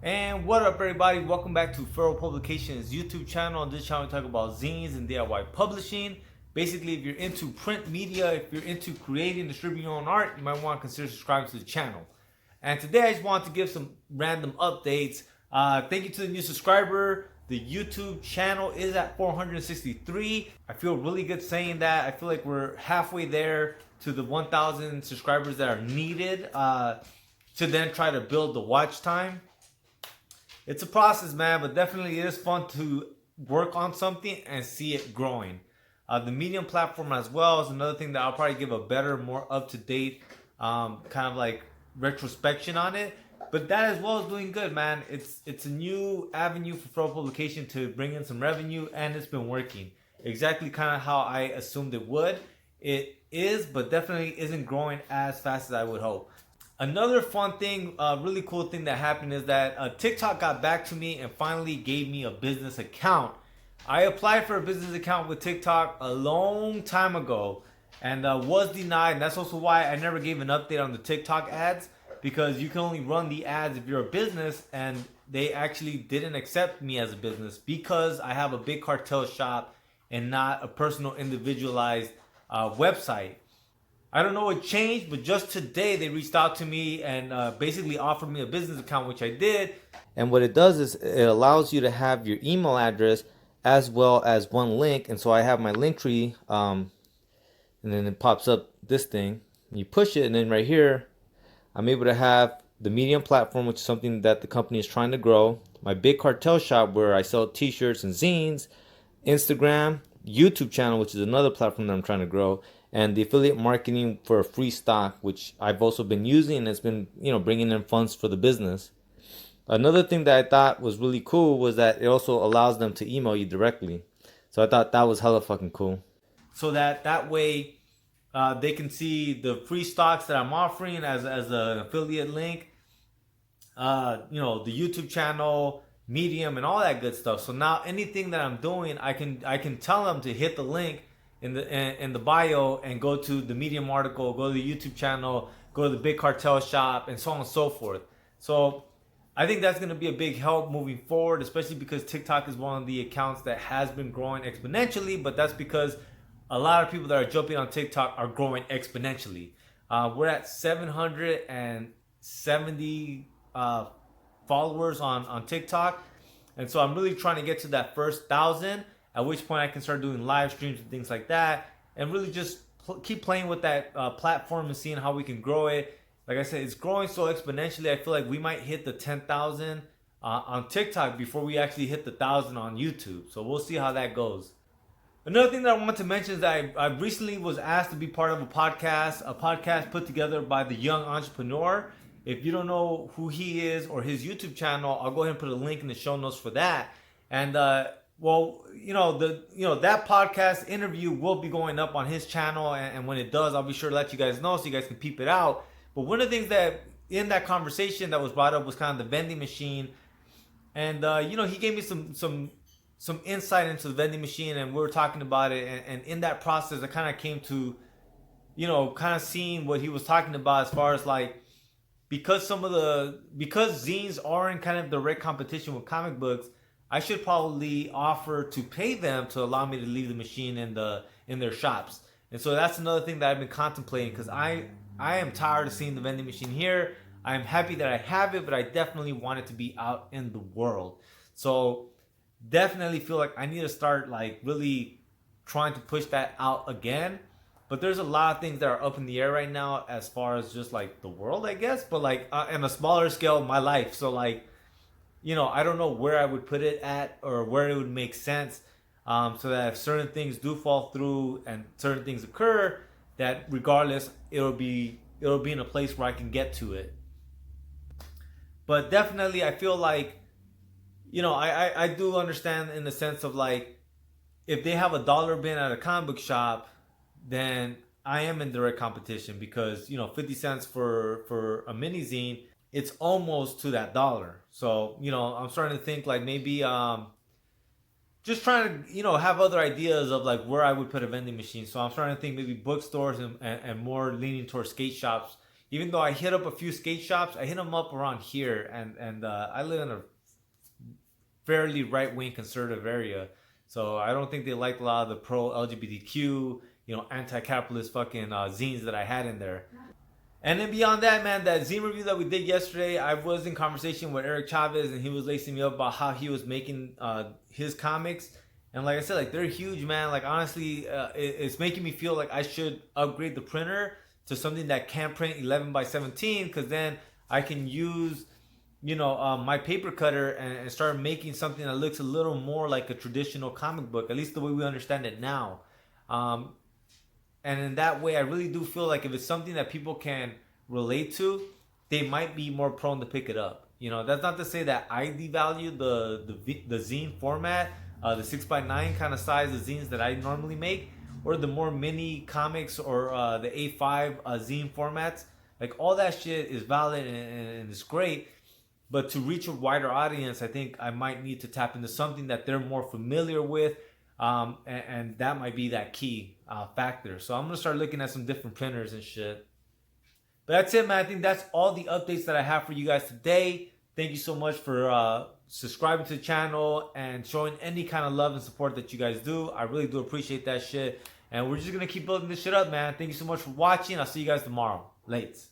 And what up, everybody? Welcome back to Feral Publications YouTube channel. On this channel, we talk about zines and DIY publishing. Basically, if you're into print media, if you're into creating, distributing your own art, you might want to consider subscribing to the channel. And today, I just want to give some random updates. Thank you to the new subscriber. The YouTube channel is at 463. I feel really good saying that. I feel like we're halfway there to the 1,000 subscribers that are needed to then try to build the watch time. It's a process, man, but definitely it is fun to work on something and see it growing. The Medium platform as well is another thing that I'll probably give a better, more up-to-date kind of like retrospection on it. But that as well is doing good, man. It's a new avenue for Feral Publication to bring in some revenue, and it's been working exactly kind of how I assumed it would. It is, but definitely isn't growing as fast as I would hope. Another fun thing, really cool thing that happened is that TikTok got back to me and finally gave me a business account. I applied for a business account with TikTok a long time ago and was denied. And that's also why I never gave an update on the TikTok ads, because you can only run the ads if you're a business, and they actually didn't accept me as a business because I have a big cartel shop and not a personal individualized website. I don't know what changed, but just today they reached out to me and basically offered me a business account, which I did. And what it does is it allows you to have your email address as well as one link. And so I have my link tree, and then it pops up this thing. You push it, and then right here, I'm able to have the Medium platform, which is something that the company is trying to grow. My big cartel shop where I sell t-shirts and zines, Instagram, YouTube channel, which is another platform that I'm trying to grow, and the affiliate marketing for a free stock, which I've also been using, and it's been, bringing in funds for the business. Another thing that I thought was really cool was that it also allows them to email you directly. So I thought that was hella fucking cool. So that way they can see the free stocks that I'm offering as an affiliate link, the YouTube channel, Medium, and all that good stuff. So now anything that I'm doing, I can tell them to hit the link in the bio and go to the Medium article, go to the YouTube channel, go to the big cartel shop, and so on and so forth. So I think that's going to be a big help moving forward, especially because TikTok is one of the accounts that has been growing exponentially, but that's because a lot of people that are jumping on TikTok are growing exponentially. We're at 770 followers on TikTok, and so I'm really trying to get to that first 1,000, at which point I can start doing live streams and things like that, and really just keep playing with that platform and seeing how we can grow it. Like I said, it's growing so exponentially. I feel like we might hit the 10,000 on TikTok before we actually hit the 1,000 on YouTube. So we'll see how that goes. Another thing that I want to mention is that I recently was asked to be part of a podcast put together by the Young Entrepreneur. If you don't know who he is or his YouTube channel, I'll go ahead and put a link in the show notes for that. And that podcast interview will be going up on his channel, and when it does, I'll be sure to let you guys know so you guys can peep it out. But one of the things that in that conversation that was brought up was kind of the vending machine, and he gave me some insight into the vending machine, and we were talking about it, and in that process, I kind of came to, kind of seeing what he was talking about as far as like, because zines are in kind of direct competition with comic books, I should probably offer to pay them to allow me to leave the machine in their shops. And so that's another thing that I've been contemplating, because I am tired of seeing the vending machine here. I'm happy that I have it, but I definitely want it to be out in the world. So definitely feel like I need to start like really trying to push that out again. But there's a lot of things that are up in the air right now as far as just like the world, I guess, but like on a smaller scale, my life. So like, I don't know where I would put it at or where it would make sense, so that if certain things do fall through and certain things occur, that regardless, it'll be in a place where I can get to it. But definitely, I feel like, I do understand in the sense of like, if they have a dollar bin at a comic book shop, then I am in direct competition, because 50 cents for a mini zine, it's almost to that dollar. So I'm starting to think like maybe just trying to have other ideas of like where I would put a vending machine. So I'm starting to think maybe bookstores and more leaning towards skate shops, even though I hit up a few skate shops, I hit them up around here, and I live in a fairly right-wing conservative area, so I don't think they like a lot of the pro LGBTQ, anti-capitalist fucking zines that I had in there. And then beyond that, man, that zine review that we did yesterday, I was in conversation with Eric Chavez, and he was lacing me up about how he was making his comics. And like I said, like, they're huge, man. Like, honestly, it's making me feel like I should upgrade the printer to something that can print 11 by 17, because then I can use, my paper cutter and start making something that looks a little more like a traditional comic book, at least the way we understand it now. And in that way, I really do feel like if it's something that people can relate to, they might be more prone to pick it up. That's not to say that I devalue the zine format, the 6x9 kind of size of zines that I normally make, or the more mini comics or the A5 zine formats. Like, all that shit is valid and it's great. But to reach a wider audience, I think I might need to tap into something that they're more familiar with. And that might be that key factor. So I'm going to start looking at some different printers and shit. But that's it, man. I think that's all the updates that I have for you guys today. Thank you so much for subscribing to the channel and showing any kind of love and support that you guys do. I really do appreciate that shit. And we're just going to keep building this shit up, man. Thank you so much for watching. I'll see you guys tomorrow. Lates.